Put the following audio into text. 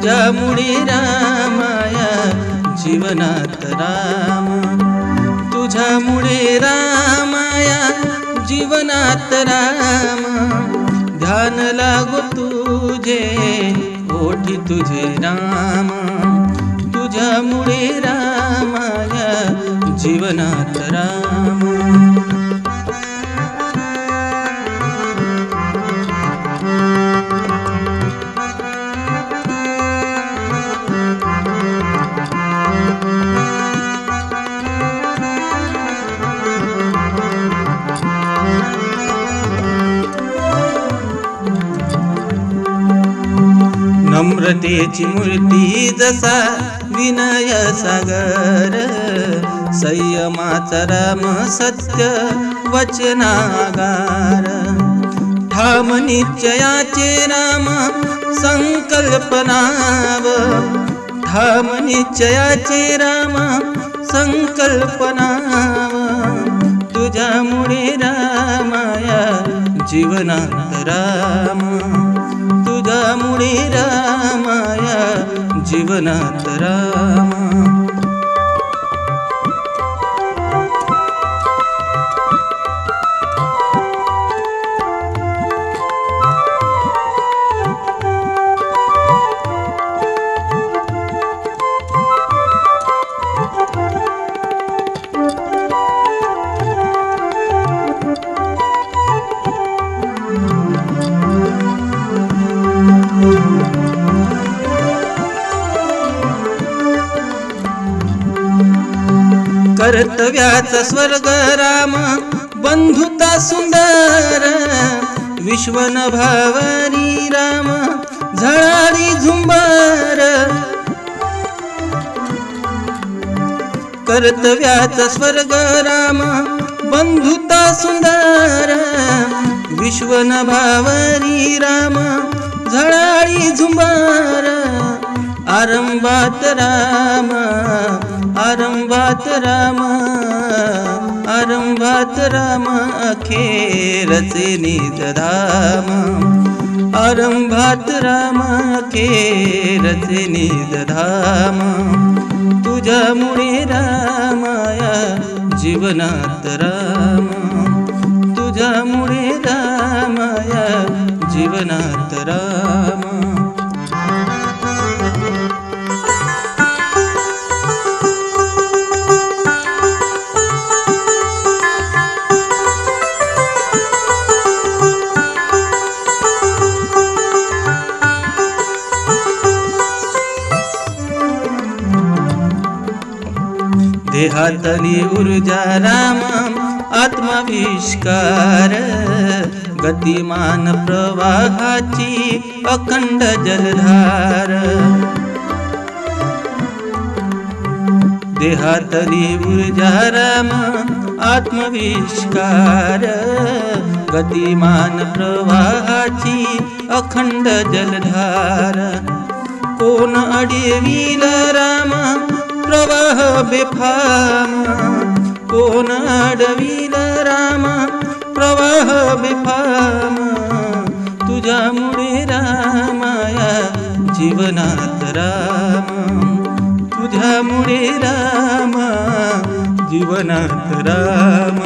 तुझ्यामुळे रामाया जीवनात राम, तुझ्यामुळे रामाया जीवनात राम, ध्यान लागो तुझे ओठी तुझे राम, तुझ्यामुळे रामाया जीवनात राम। नम्रतेची मूर्ती जसा विनय सागर, संयमाचा राम सत्य वचनागार, ठाम निश्चयाचे राम संकल्पनाव, ठाम निश्चयाचे राम संकल्पनाव, तुझ्यामुळे रामाया जीवनात राम, तुझ्यामुळे रामाया जीवनात राम। कर्तव्याचा स्वर्ग राम बंधुता सुंदर, विश्वन भावारी राम झळाळी झुंबर, कर्तव्याचा स्वर्ग राम बंधुता सुंदर, विश्वन भावारी राम झळाळी झुंबर, आरंभात राम आरंभात राम, आरंभात राम अखेरचे निजधाम, आरंभात राम अखेरचे निजधाम, तुझ्यामुळे रामाया जीवनात राम, तुझ्यामुळे रामाया जीवनात राम। देहातली ऊर्जा राम आत्मविष्कार, गतिमान प्रवाहाची अखंड जलधार, देहातली ऊर्जा राम आत्मविष्कार, गतिमान प्रवाहाची अखंड जलधार, कोण अडविल राम प्रवाह बेफाम, कोण अडविल राम प्रवाह बेफाम, तुझ्यामुळे रामाया जीवनात राम, तुझ्यामुळे राम जीवनात राम।